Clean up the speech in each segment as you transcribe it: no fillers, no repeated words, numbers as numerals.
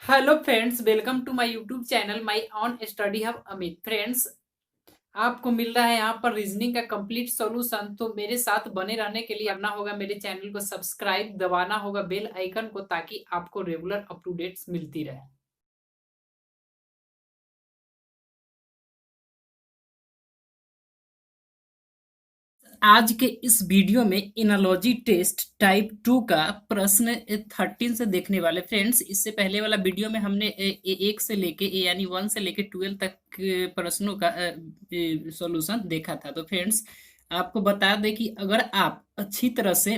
Hello friends, welcome to my YouTube channel my on study hub Amit. Friends, आपको मिल रहा है यहाँ पर रीजनिंग का कंप्लीट सॉल्यूशन। तो मेरे साथ बने रहने के लिए करना होगा, मेरे चैनल को सब्सक्राइब, दबाना होगा बेल आइकन को, ताकि आपको रेगुलर अप टू डेट्स मिलती रहे। आज के इस वीडियो में एनालॉजी टेस्ट टाइप 2 का प्रश्न 13 से देखने वाले। फ्रेंड्स, इससे पहले वाला वीडियो में हमने एक से लेके यानी 1 से लेके 12 तक के प्रश्नों का सॉल्यूशन देखा था। तो फ्रेंड्स, आपको बता दें कि अगर आप अच्छी तरह से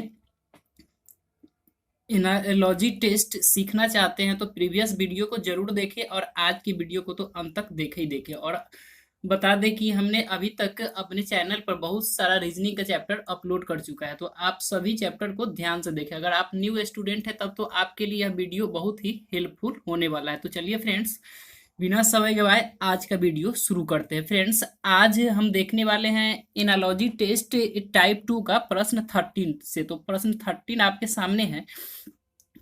एनालॉजी टेस्ट सीखना चाहते हैं तो प्रीवियस वीडियो को जरूर देखें और आज की वीडियो को तो अंत तक देखे ही देखें। और बता दें कि हमने अभी तक अपने चैनल पर बहुत सारा रीजनिंग का चैप्टर अपलोड कर चुका है, तो आप सभी चैप्टर को ध्यान से देखें। अगर आप न्यू स्टूडेंट हैं तब तो आपके लिए यह वीडियो बहुत ही हेल्पफुल होने वाला है। तो चलिए फ्रेंड्स, बिना समय गवाए आज का वीडियो शुरू करते हैं। फ्रेंड्स, आज हम देखने वाले हैं एनालॉजी टेस्ट टाइप 2 का प्रश्न 13 से। तो प्रश्न 13 आपके सामने है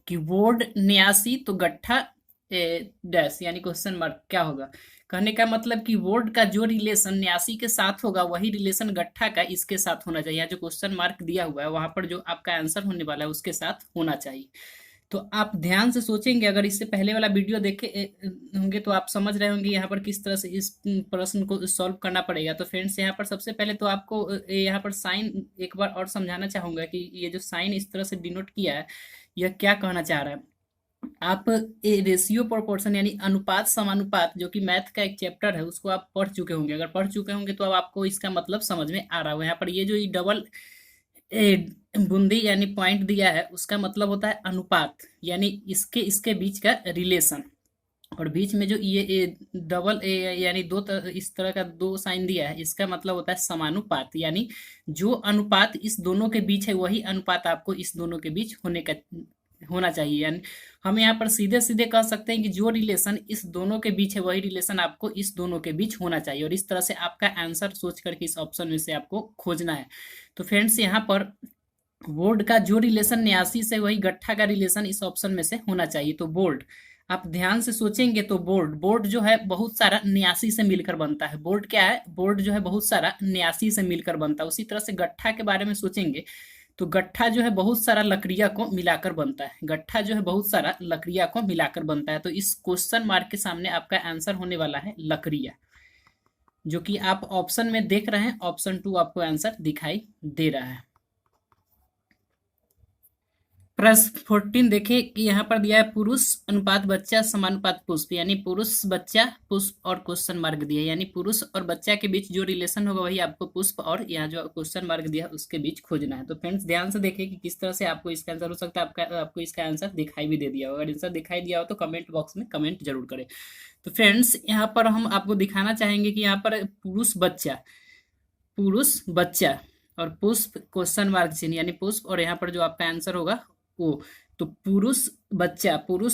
कि बोर्ड 89 तो गट्ठा डैश यानी क्वेश्चन मार्क क्या होगा। कहने का मतलब कि बोर्ड का जो रिलेशन 89 के साथ होगा वही रिलेशन गट्ठा का इसके साथ होना चाहिए। यहाँ जो क्वेश्चन मार्क दिया हुआ है वहां पर जो आपका आंसर होने वाला है उसके साथ होना चाहिए। तो आप ध्यान से सोचेंगे, अगर इससे पहले वाला वीडियो देखे होंगे तो आप समझ रहे होंगे यहाँ पर किस तरह से इस प्रश्न को सॉल्व करना पड़ेगा। तो फ्रेंड्स, यहाँ पर सबसे पहले तो आपको यहाँ पर साइन एक बार और समझाना चाहूंगा कि ये जो साइन इस तरह से डिनोट किया है यह क्या कहना चाह रहा है। आप रेशियो प्रोपोर्शन यानी अनुपात समानुपात, जो कि मैथ का एक चैप्टर है, उसको आप पढ़ चुके होंगे। अगर पढ़ चुके होंगे तो अब आपको इसका मतलब समझ में आ रहा होगा। यहाँ पर ये जो डबल बूंदी यानी पॉइंट दिया है उसका मतलब होता है अनुपात, यानी इसके इसके बीच का रिलेशन। और बीच में जो ये डबल यानी इस तरह का दो साइन दिया है इसका मतलब होता है समानुपात, यानी जो अनुपात इस दोनों के बीच है वही अनुपात आपको इस दोनों के बीच होना चाहिए। यानी हम यहाँ पर सीधे सीधे कह सकते हैं कि जो रिलेशन इस दोनों के बीच है वही रिलेशन आपको इस दोनों के बीच होना चाहिए। और इस तरह से आपका आंसर सोच करके इस ऑप्शन में से आपको खोजना है। तो फ्रेंड्स, यहाँ पर बोर्ड का जो रिलेशन 89 से वही गट्ठा का रिलेशन इस ऑप्शन में से होना चाहिए। तो बोर्ड, आप ध्यान से सोचेंगे तो बोर्ड बोर्ड जो है बहुत सारा 89 से मिलकर बनता है। बोर्ड क्या है? बोर्ड जो है बहुत सारा 89 से मिलकर बनता है। उसी तरह से गट्ठा के बारे में सोचेंगे तो गट्ठा जो है बहुत सारा लकड़ियां को मिलाकर बनता है। गट्ठा जो है बहुत सारा लकड़ियां को मिलाकर बनता है। तो इस क्वेश्चन मार्क के सामने आपका आंसर होने वाला है लकड़ियां, जो कि आप ऑप्शन में देख रहे हैं। ऑप्शन 2 आपको आंसर दिखाई दे रहा है। प्रश्न 14 देखे कि यहाँ पर दिया है पुरुष अनुपात बच्चा समानुपात पुष्प, यानी पुरुष बच्चा पुष्प और क्वेश्चन मार्क दिया है, यानी पुरुष और बच्चा के बीच जो रिलेशन होगा वही आपको पुष्प और यहाँ जो क्वेश्चन मार्क दिया है उसके बीच खोजना है। तो फ्रेंड्स, ध्यान से देखिए कि किस तरह से आपको इसका आंसर हो सकता है। आपको इसका आंसर दिखाई भी दे दिया होगा। अगर आंसर दिखाई दिया हो तो कमेंट बॉक्स में कमेंट जरूर करें। तो फ्रेंड्स, यहाँ पर हम आपको दिखाना चाहेंगे कि यहाँ पर पुरुष बच्चा और पुष्प क्वेश्चन मार्क चिन्ह यानी पुष्प, और यहाँ पर जो आपका आंसर होगा वो। तो पुरुष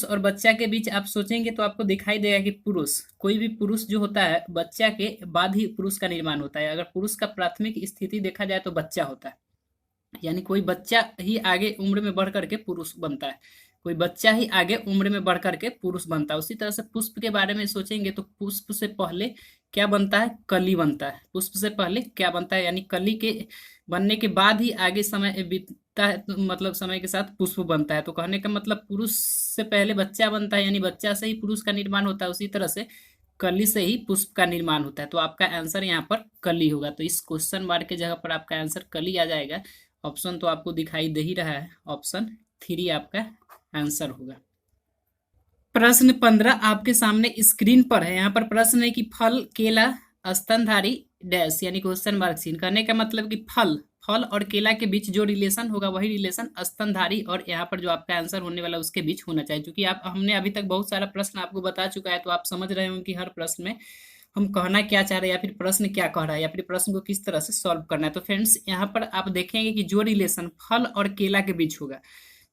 और बच्चा के बीच आप सोचेंगे तो आपको दिखाई देगा कि पुरुष, कोई भी पुरुष जो होता है बच्चा के बाद ही पुरुष का निर्माण होता है। अगर पुरुष का प्राथमिक स्थिति देखा जाए तो बच्चा होता है, यानी कोई बच्चा ही आगे उम्र में बढ़ करके पुरुष बनता है। कोई बच्चा ही आगे उम्र में बढ़ करके पुरुष बनता है। उसी तरह से पुष्प के बारे में सोचेंगे तो पुष्प से पहले क्या बनता है? कली बनता है। पुष्प से पहले क्या बनता है? यानी कली के बनने के बाद ही आगे समय बीतता है, तो मतलब समय के साथ पुष्प बनता है। तो कहने का मतलब पुरुष से पहले बच्चा बनता है, यानी बच्चा से ही पुरुष का निर्माण होता है। उसी तरह से कली से ही पुष्प का निर्माण होता है। तो आपका आंसर यहाँ पर कली होगा। तो इस क्वेश्चन मार्क के जगह पर आपका आंसर कली आ जाएगा। ऑप्शन तो आपको दिखाई दे ही रहा है, ऑप्शन 3 आपका आंसर होगा। प्रश्न 15 आपके सामने स्क्रीन पर है। यहाँ पर प्रश्न है कि फल केला स्तनधारी डैश यानी क्वेश्चन मार्क चिन्ह। कहने का मतलब कि फल और केला के बीच जो रिलेशन होगा वही रिलेशन स्तनधारी और यहाँ पर जो आपका आंसर होने वाला उसके बीच होना चाहिए। क्योंकि आप हमने अभी तक बहुत सारा प्रश्न आपको बता चुका है, तो आप समझ रहे होंगे कि हर प्रश्न में हम कहना क्या चाह रहे हैं, या फिर प्रश्न क्या कह रहा है, या फिर प्रश्न को किस तरह से सॉल्व करना है। तो फ्रेंड्स, यहाँ पर आप देखेंगे कि जो रिलेशन फल और केला के बीच होगा,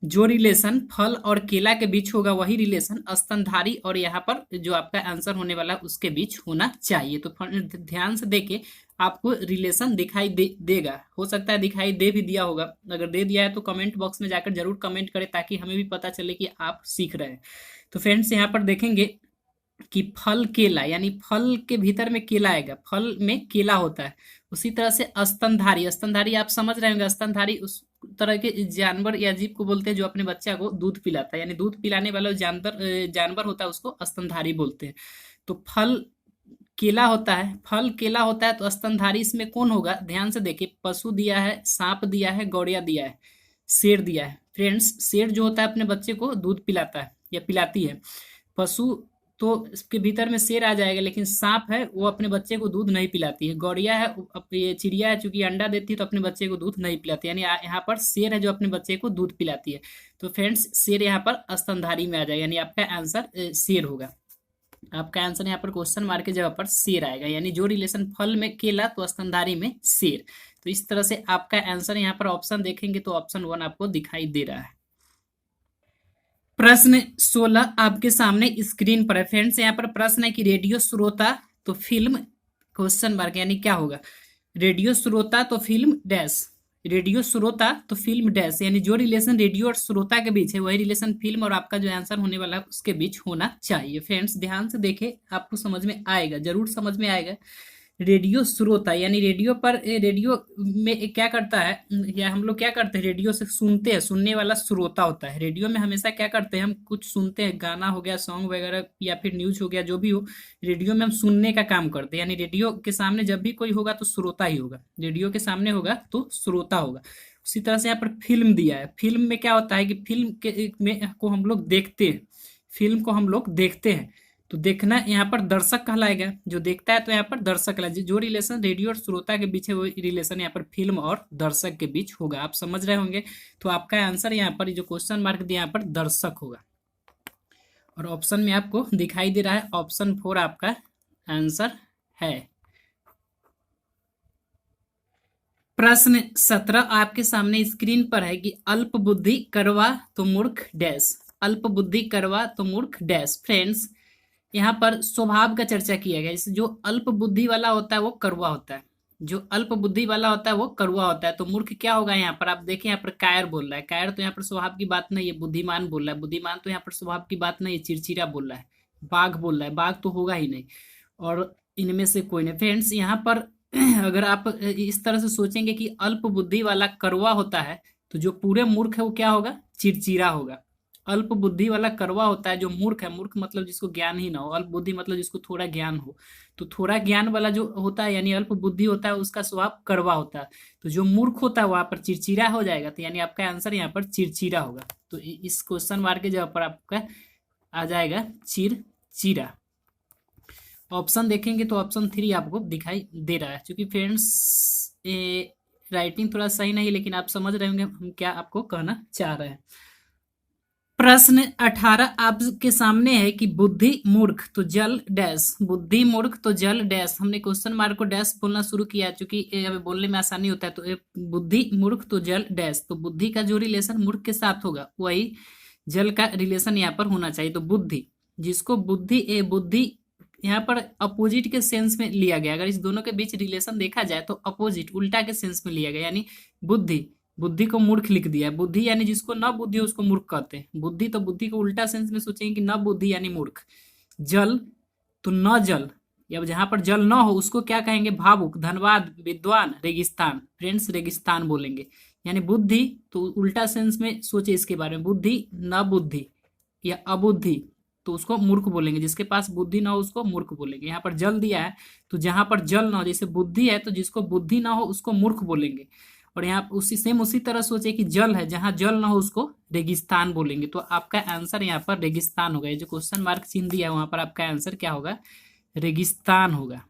जो रिलेशन फल और केला के बीच होगा वही रिलेशन स्तनधारी और यहाँ पर जो आपका आंसर होने वाला है उसके बीच होना चाहिए। तो ध्यान से देके आपको रिलेशन दिखाई देगा, हो सकता है दिखाई दे भी दिया होगा। अगर दे दिया है तो कमेंट बॉक्स में जाकर जरूर कमेंट करें ताकि हमें भी पता चले कि आप सीख रहे हैं। तो फ्रेंड्स यहाँ पर देखेंगे कि फल केला यानी फल के भीतर में केला आएगा, फल में केला होता है। उसी तरह से स्तनधारी, स्तनधारी आप समझ रहे होंगे, स्तनधारी उस तरह के जानवर या जीव को बोलते हैं जो अपने बच्चा को दूध पिलाता है, यानी दूध पिलाने वाला जानवर जानवर होता है उसको स्तनधारी बोलते हैं। तो फल केला होता है, फल केला होता है तो स्तनधारी इसमें कौन होगा? ध्यान से देखिए, पशु दिया है, सांप दिया है, गौड़िया दिया है, शेर दिया है। फ्रेंड्स शेर जो होता है अपने बच्चे को दूध पिलाता है या पिलाती है। पशु तो इसके भीतर में शेर आ जाएगा, लेकिन सांप है वो अपने बच्चे को दूध नहीं पिलाती है। गौड़िया है, ये चिड़िया है, चूंकि अंडा देती है तो अपने बच्चे को दूध नहीं पिलाती, यानी यहाँ पर शेर है जो अपने बच्चे को दूध पिलाती है। तो फ्रेंड्स शेर यहाँ पर स्तनधारी में आ जाएगा, यानी आपका आंसर शेर होगा। आपका आंसर यहाँ पर क्वेश्चन मार्क की जगह पर शेर आएगा, यानी जो रिलेशन फल में केला तो स्तनधारी में शेर। तो इस तरह से आपका आंसर यहाँ पर ऑप्शन देखेंगे तो ऑप्शन 1 आपको दिखाई दे रहा है। प्रश्न 16 आपके सामने स्क्रीन पर है। फ्रेंड्स यहाँ पर प्रश्न है कि रेडियो श्रोता तो फिल्म क्वेश्चन मार्क, यानी क्या होगा? रेडियो श्रोता तो फिल्म डैश, रेडियो श्रोता तो फिल्म डैश, यानी जो रिलेशन रेडियो और श्रोता के बीच है वही रिलेशन फिल्म और आपका जो आंसर होने वाला है उसके बीच होना चाहिए। फ्रेंड्स ध्यान से देखें, आपको समझ में आएगा, जरूर समझ में आएगा। रेडियो श्रोता यानी रेडियो पर रेडियो में क्या करता है, या हम लोग क्या करते हैं, रेडियो से सुनते हैं, सुनने वाला श्रोता होता है। रेडियो में हमेशा क्या करते हैं, हम कुछ सुनते हैं, गाना हो गया, सॉन्ग वगैरह या फिर न्यूज हो गया, जो भी हो, रेडियो में हम सुनने का काम करते हैं। यानी रेडियो के सामने जब भी कोई होगा तो श्रोता ही होगा, रेडियो के सामने होगा तो श्रोता होगा। उसी तरह से यहाँ पर फिल्म दिया है। फिल्म में क्या होता है कि फिल्म के में को हम लोग देखते हैं, फिल्म को हम लोग देखते हैं, तो देखना यहाँ पर दर्शक कहलाएगा, जो देखता है तो यहाँ पर दर्शक कहलाएगा। जो रिलेशन रेडियो और श्रोता के बीच है वो रिलेशन यहाँ पर फिल्म और दर्शक के बीच होगा, आप समझ रहे होंगे। तो आपका आंसर यहाँ पर जो क्वेश्चन मार्क दिया यहाँ पर दर्शक होगा, और ऑप्शन में आपको दिखाई दे रहा है ऑप्शन 4 आपका आंसर है। प्रश्न 17 आपके सामने स्क्रीन पर है कि अल्प बुद्धि करवा तो मूर्ख डैश, अल्प बुद्धि करवा तो मूर्ख डैश। फ्रेंड्स यहाँ पर स्वभाव का चर्चा किया गया, जैसे जो अल्प बुद्धि वाला होता है वो कड़वा होता है, जो अल्प बुद्धि वाला होता है वो कड़वा होता है। तो मूर्ख क्या होगा? यहाँ पर आप देखें, यहाँ पर कायर बोल रहा है, कायर तो यहाँ पर स्वभाव की बात नहीं है। बुद्धिमान बोल रहा है, बुद्धिमान तो यहाँ पर स्वभाव की बात नहीं है, चिड़चिड़ा बोल रहा है। बाघ बोल रहा है, बाघ तो होगा ही नहीं, और इनमें से कोई नहीं। फ्रेंड्स यहाँ पर अगर आप इस तरह से सोचेंगे कि अल्प बुद्धि वाला कड़वा होता है, तो जो पूरे मूर्ख है वो क्या होगा? चिड़चिड़ा होगा। अल्प बुद्धि वाला कड़वा होता है, जो मूर्ख है, मूर्ख मतलब जिसको ज्ञान ही ना हो, अल्प बुद्धि मतलब जिसको थोड़ा ज्ञान हो, तो थोड़ा ज्ञान वाला जो होता है यानी अल्प बुद्धि होता है उसका स्वभाव कड़वा होता है। तो जो मूर्ख होता है वहां पर चिड़चिड़ा हो जाएगा, तो यानी आपका आंसर यहाँ पर चिड़चिड़ा होगा। तो इस क्वेश्चन मार्क के जगह पर आपका आ जाएगा चिड़चिड़ा। ऑप्शन देखेंगे तो ऑप्शन 3 आपको दिखाई दे रहा है। क्योंकि फ्रेंड्स राइटिंग थोड़ा सही नहीं, लेकिन आप समझ रहे होंगे हम क्या आपको कहना चाह रहे हैं। प्रश्न 18 आपके सामने है कि बुद्धि मूर्ख तो जल डैश, बुद्धि मूर्ख तो जल डैश। हमने क्वेश्चन मार्क को डैश बोलना शुरू किया क्योंकि बोलने में आसानी होता है। तो बुद्धि मूर्ख तो जल डैश, तो बुद्धि का जो रिलेशन मूर्ख के साथ होगा वही जल का रिलेशन यहाँ पर होना चाहिए। तो बुद्धि, जिसको बुद्धि बुद्धि यहाँ पर अपोजिट के सेंस में लिया गया, अगर इस दोनों के बीच रिलेशन देखा जाए तो अपोजिट उल्टा के सेंस में लिया गया, यानी बुद्धि, बुद्धि को मूर्ख लिख दिया है। बुद्धि यानी जिसको न बुद्धि हो उसको मूर्ख कहते हैं। बुद्धि तो बुद्धि को उल्टा सेंस में सोचेंगे कि न बुद्धि यानी मूर्ख। जल तो न जल, या जहां पर जल न हो उसको क्या कहेंगे? भावुक, धनवाद, विद्वान, रेगिस्तान। फ्रेंड्स रेगिस्तान बोलेंगे। यानी बुद्धि तो उल्टा सेंस में सोचे इसके बारे में, बुद्धि न बुद्धि या अबुद्धि तो उसको मूर्ख बोलेंगे, जिसके पास बुद्धि ना हो उसको मूर्ख बोलेंगे। यहाँ पर जल दिया है तो जहां पर जल ना हो, जैसे बुद्धि है तो जिसको बुद्धि ना हो उसको मूर्ख बोलेंगे। और यहाँ उसी तरह सोचे कि जल है, जहां जल ना हो उसको रेगिस्तान बोलेंगे। तो आपका आंसर यहाँ पर रेगिस्तान होगा। ये जो क्वेश्चन मार्क चिन्ह दिया है वहां पर आपका आंसर क्या होगा? रेगिस्तान होगा।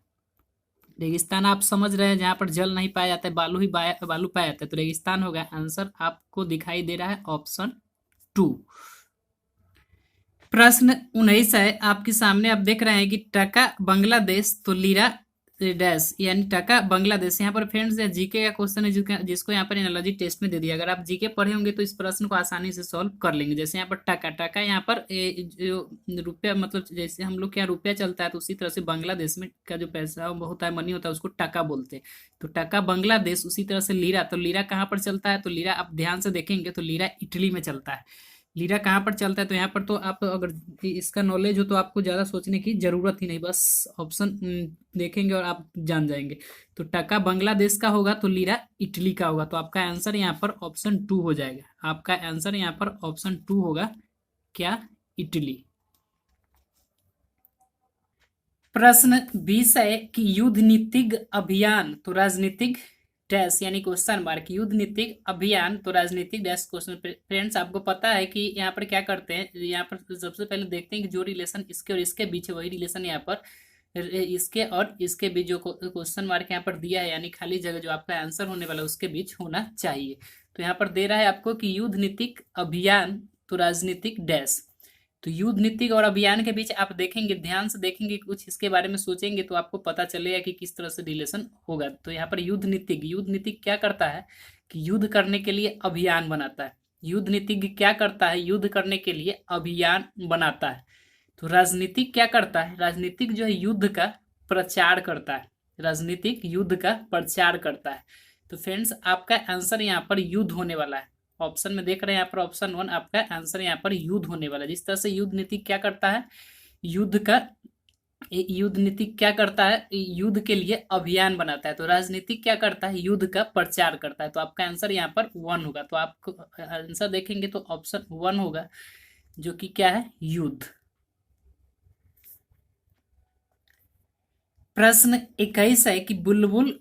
रेगिस्तान आप समझ रहे हैं, जहां पर जल नहीं पाया जाता है, बालू पाया जाता है, तो रेगिस्तान होगा। आंसर आपको दिखाई दे रहा है ऑप्शन 2। प्रश्न 19 है आपके सामने, आप देख रहे हैं कि टका बांग्लादेश तो लीरा डैश यानी टका बांग्लादेश। यहाँ पर फ्रेंड्स जीके का क्वेश्चन है जिसको यहाँ पर एनालॉजी टेस्ट में दे दिया। अगर आप जीके पढ़े होंगे तो इस प्रश्न को आसानी से सॉल्व कर लेंगे। जैसे यहाँ पर टका टका यहाँ पर जो रुपया मतलब जैसे हम लोग के यहाँ रुपया चलता है तो उसी तरह से बांग्लादेश में का जो पैसा होता है मनी होता है उसको टका बोलते हैं। तो टका बांग्लादेश, उसी तरह से लीरा, तो लीरा कहाँ पर चलता है? तो लीरा आप ध्यान से देखेंगे तो लीरा इटली में चलता है। लीरा कहाँ पर चलता है? तो यहाँ पर तो आप अगर इसका नॉलेज हो तो आपको ज़्यादा सोचने की जरूरत ही नहीं, बस ऑप्शन देखेंगे और आप जान जाएंगे। तो टका बांग्लादेश का होगा तो लीरा इटली का होगा। तो आपका आंसर यहाँ पर ऑप्शन 2 हो जाएगा। आपका आंसर यहाँ पर ऑप्शन 2 होगा, क्या? इटली। प्रश्न 20 है कि युद्ध नीतिक अभियान तो राजनीतिक डैश यानी क्वेश्चन मार्क, युद्ध नीतिक अभियान तो राजनीतिक डैश क्वेश्चन। फ्रेंड्स आपको पता है कि यहाँ पर क्या करते हैं, यहाँ पर सबसे पहले देखते हैं कि जो रिलेशन इसके और इसके बीच है वही रिलेशन यहाँ पर इसके और इसके बीच जो क्वेश्चन मार्क यहाँ पर दिया है यानी खाली जगह जो आपका आंसर होने वाला है उसके बीच होना चाहिए। तो यहाँ पर दे रहा है आपको कि युद्ध नीतिक अभियान तो राजनीतिक डैश। तो युद्ध नीति और अभियान के बीच आप देखेंगे, ध्यान से देखेंगे, कुछ इसके बारे में सोचेंगे तो आपको पता चलेगा कि किस तरह से रिलेशन होगा। तो यहाँ पर युद्ध नीति क्या करता है कि युद्ध करने के लिए अभियान बनाता है। युद्ध नीति क्या करता है? युद्ध करने के लिए अभियान बनाता है। तो राजनीतिक क्या करता है? राजनीतिक जो है युद्ध का प्रचार करता है। राजनीतिक युद्ध का प्रचार करता है। तो फ्रेंड्स आपका आंसर यहाँ पर युद्ध होने वाला है। ऑप्शन में देख रहे हैं यहाँ पर ऑप्शन 1 आपका आंसर यहाँ पर युद्ध होने वाला है। जिस तरह से युद्ध नीति क्या करता है, युद्ध नीति क्या करता है? युद्ध के लिए अभियान बनाता है। तो राजनीतिक क्या करता है? युद्ध का प्रचार करता है। तो आपका आंसर यहाँ पर 1 होगा। तो आपको आंसर देखेंगे तो ऑप्शन 1 होगा जो कि क्या है? युद्ध। प्रश्न 21 है कि बुलबुल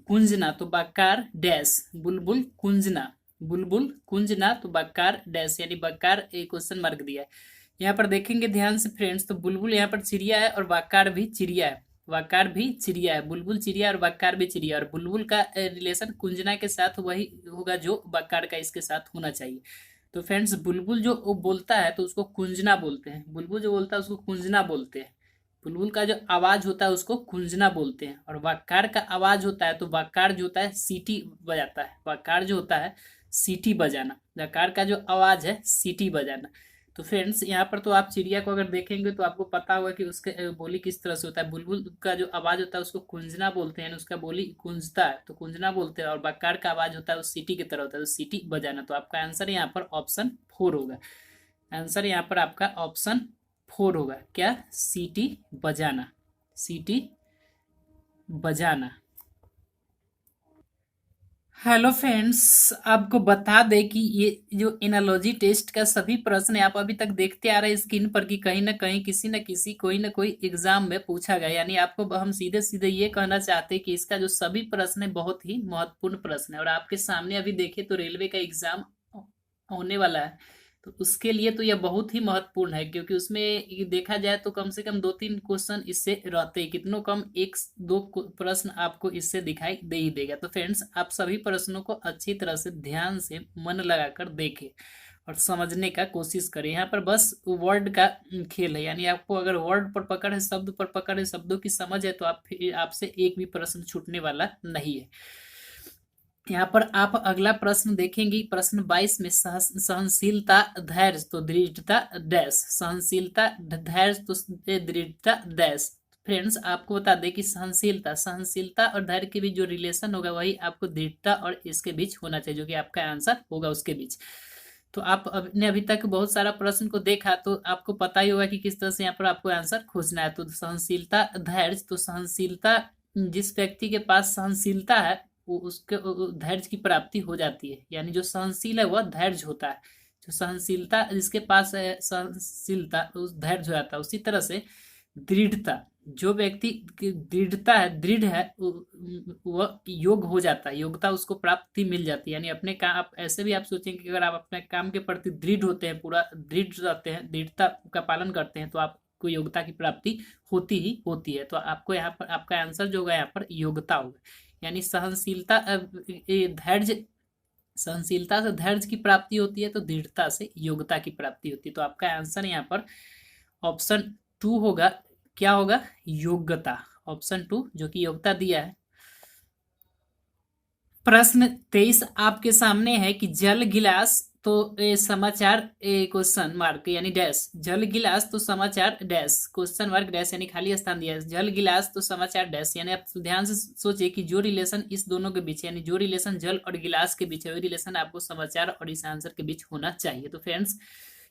कुंजना तो बकार डैश, बुलबुल कुंजना तो बकार डैश यानी बकार एक क्वेश्चन मार्क दिया है। यहाँ पर देखेंगे ध्यान से फ्रेंड्स, तो बुलबुल यहाँ पर चिड़िया है और बकार भी चिड़िया है। वकार भी चिड़िया है, बुलबुल चिड़िया और बकार भी चिड़िया। और बुलबुल का रिलेशन कुंजना के साथ वही होगा जो बकार का इसके साथ होना चाहिए। तो फ्रेंड्स बुलबुल जो बोलता है तो उसको कुंजना बोलते हैं। बुलबुल जो बोलता है उसको कुंजना बोलते हैं। बुलबुल का जो आवाज होता है उसको कुंजना बोलते हैं। और वकार का आवाज होता है तो वकार जो होता है सीटी बजाता है। वकार जो होता है सीटी बजाना, वकार का जो आवाज है सीटी बजाना। तो फ्रेंड्स यहाँ पर तो आप चिड़िया को अगर देखेंगे तो आपको पता होगा कि उसके बोली किस तरह से होता है। बुलबुल का जो आवाज होता है उसको कुंजना बोलते हैं, उसका बोली कुंजता है तो कुंजना बोलते हैं। और वकार का आवाज होता है वो सीटी की तरह होता है तो सीटी बजाना। तो आपका आंसर यहाँ पर ऑप्शन 4 होगा। आंसर यहाँ पर आपका ऑप्शन 4 होगा, क्या? सीटी बजाना, सीटी बजाना। हेलो फ्रेंड्स, आपको बता दें कि ये जो एनालॉजी टेस्ट का सभी प्रश्न आप अभी तक देखते आ रहे हैं स्क्रीन पर कि कहीं ना कहीं किसी न किसी कोई ना कोई एग्जाम में पूछा गया। यानी आपको हम सीधे सीधे ये कहना चाहते हैं कि इसका जो सभी प्रश्न है बहुत ही महत्वपूर्ण प्रश्न है। और आपके सामने अभी देखें तो रेलवे का एग्जाम होने वाला है तो उसके लिए तो यह बहुत ही महत्वपूर्ण है, क्योंकि उसमें देखा जाए तो कम से कम 2-3 क्वेश्चन इससे रहते हैं। कितनों कम 1-2 प्रश्न आपको इससे दिखाई दे ही देगा। तो फ्रेंड्स आप सभी प्रश्नों को अच्छी तरह से ध्यान से मन लगाकर देखें और समझने का कोशिश करें। यहाँ पर बस वर्ड का खेल है, यानी आपको अगर वर्ड पर पकड़ है, शब्द पर पकड़ है, शब्दों की समझ है तो आपसे एक भी प्रश्न छूटने वाला नहीं है। यहाँ पर आप अगला प्रश्न देखेंगे, प्रश्न 22 में सहनशीलता धैर्य तो दृढ़ता डैश, सहनशीलता धैर्य तो दृढ़ता डैश। फ्रेंड्स आपको बता दें कि सहनशीलता और धैर्य के बीच जो रिलेशन होगा वही आपको दृढ़ता और इसके बीच होना चाहिए, जो कि आपका आंसर होगा उसके बीच। तो आप ने अभी तक बहुत सारा प्रश्न को देखा तो आपको पता ही होगा कि किस तरह से यहाँ पर आपको आंसर खोजना है। तो सहनशीलता धैर्य, तो सहनशीलता जिस व्यक्ति के पास सहनशीलता है वो उसके धैर्य की प्राप्ति हो जाती है। यानी जो सहनशील है वह धैर्य होता है। जो सहनशीलता जिसके पास है सहनशीलता उस धैर्य हो जाता है। उसी तरह से दृढ़ता, जो व्यक्ति की दृढ़ता है, दृढ़ है, वह योग हो जाता है, योग्यता उसको प्राप्ति मिल जाती है। यानी अपने काम, आप ऐसे भी आप सोचेंगे कि अगर आप अपने काम के प्रति दृढ़ होते हैं, पूरा दृढ़ रहते हैं, दृढ़ता का पालन करते हैं तो आपको योग्यता की प्राप्ति होती ही होती है। तो आपको यहाँ पर आपका आंसर जो होगा यहाँ पर योग्यता होगा। यानी सहनशीलता धैर्य, सहनशीलता से धैर्य की प्राप्ति होती है तो दृढ़ता से योग्यता की प्राप्ति होती है। तो आपका आंसर यहाँ पर ऑप्शन 2 होगा, क्या होगा? योग्यता। ऑप्शन 2 जो कि योग्यता दिया है। प्रश्न 23 आपके सामने है कि जल गिलास तो समाचार क्वेश्चन मार्क यानी डैश, जल गिलास तो समाचार डैश, क्वेश्चन मार्क डैश यानी खाली स्थान दिया है। जल गिलास तो समाचार डैश यानी आप ध्यान से सोचिए कि जो रिलेशन इस दोनों के बीच यानी जो रिलेशन जल और गिलास के बीच है वही रिलेशन आपको समाचार और इस आंसर के बीच होना चाहिए। तो फ्रेंड्स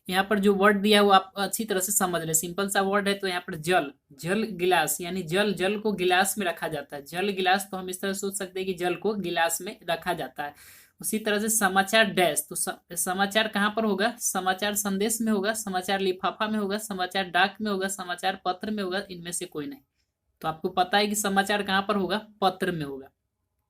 यहाँ पर जो वर्ड दिया है वो आप अच्छी तरह से समझ रहे, सिंपल सा वर्ड है। तो यहाँ पर जल, जल गिलास यानी जल, जल को गिलास में रखा जाता है। जल गिलास तो हम इस तरह सोच सकते हैं कि जल को गिलास में रखा जाता है। उसी तरह से समाचार डैश तो समाचार कहाँ पर होगा, समाचार संदेश में होगा, समाचार लिफाफा में होगा, समाचार डाक में होगा, समाचार पत्र में होगा, इनमें से कोई नहीं। तो आपको पता है कि समाचार कहाँ पर होगा, पत्र में होगा।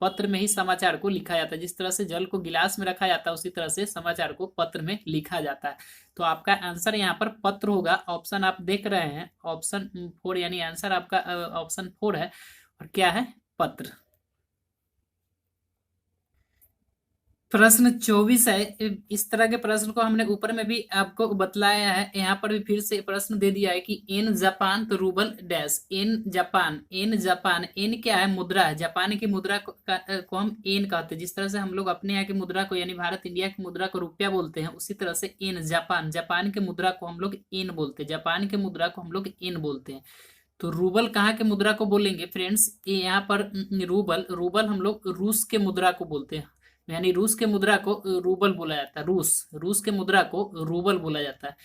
पत्र में ही समाचार को लिखा जाता है। जिस तरह से जल को गिलास में रखा जाता है उसी तरह से समाचार को पत्र में लिखा जाता है। तो आपका आंसर यहाँ पर पत्र होगा। ऑप्शन आप देख रहे हैं ऑप्शन 4 यानी आंसर आपका ऑप्शन 4 है। और क्या है, पत्र। प्रश्न 24 है। इस तरह के प्रश्न को हमने ऊपर में भी आपको बतलाया है, यहाँ पर भी फिर से प्रश्न दे दिया है कि एन जापान तो rouble dash, yen Japan, yen Japan, yen क्या है, मुद्रा है। जापान की मुद्रा को हम एन कहते हैं। जिस तरह से हम लोग अपने यहाँ की मुद्रा को यानी भारत इंडिया की मुद्रा को रुपया बोलते हैं, उसी तरह से एन जापान, जापान के मुद्रा को हम लोग एन बोलते हैं, जापान के मुद्रा को हम लोग एन बोलते हैं। तो रूबल कहाँ के मुद्रा को बोलेंगे फ्रेंड्स, यहाँ पर रूबल, रूबल हम लोग रूस के मुद्रा को बोलते हैं। यानी रूस के मुद्रा को रूबल बोला जाता है। रूस, रूस के मुद्रा को रूबल बोला जाता है।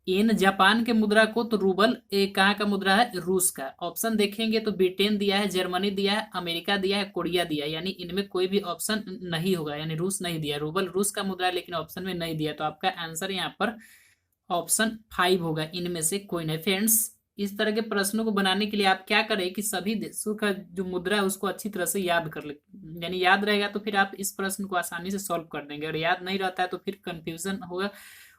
इन जापान के मुद्रा को तो रूबल कहाँ का मुद्रा है, रूस का। ऑप्शन देखेंगे तो ब्रिटेन दिया है, जर्मनी दिया है, अमेरिका दिया है, कोरिया दिया है, यानी इनमें कोई भी ऑप्शन नहीं होगा, यानी रूस नहीं दिया। रूबल रूस का मुद्रा है लेकिन ऑप्शन में नहीं दिया। तो आपका आंसर यहाँ पर ऑप्शन 5 होगा, इनमें से कोई नहीं। फ्रेंड्स इस तरह के प्रश्नों को बनाने के लिए आप क्या करें कि सभी देशों का जो मुद्रा है उसको अच्छी तरह से याद कर ले, यानी याद रहेगा तो फिर आप इस प्रश्न को आसानी से सॉल्व कर देंगे। और याद नहीं रहता है तो फिर कंफ्यूजन होगा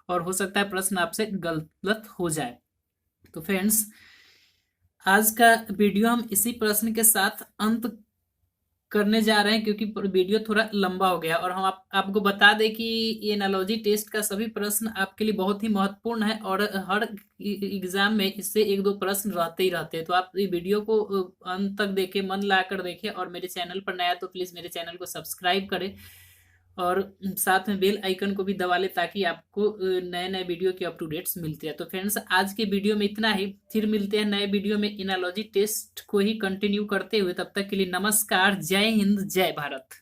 और हो सकता है प्रश्न आपसे गलत हो जाए। तो फ्रेंड्स आज का वीडियो हम इसी प्रश्न के साथ अंत करने जा रहे हैं, क्योंकि वीडियो थोड़ा लंबा हो गया। और हम आपको बता दें कि ये एनालॉजी टेस्ट का सभी प्रश्न आपके लिए बहुत ही महत्वपूर्ण है और हर एग्जाम में इससे एक दो प्रश्न रहते ही रहते हैं। तो आप ये वीडियो को अंत तक देखें, मन लाकर देखें। और मेरे चैनल पर नया तो प्लीज़ मेरे चैनल को सब्सक्राइब करें और साथ में बेल आइकन को भी दबा ले ताकि आपको नए नए वीडियो की अप टू डेट्स मिलती है। तो फ्रेंड्स आज के वीडियो में इतना ही, फिर मिलते हैं नए वीडियो में एनालॉजी टेस्ट को ही कंटिन्यू करते हुए। तब तक के लिए नमस्कार, जय हिंद, जय भारत।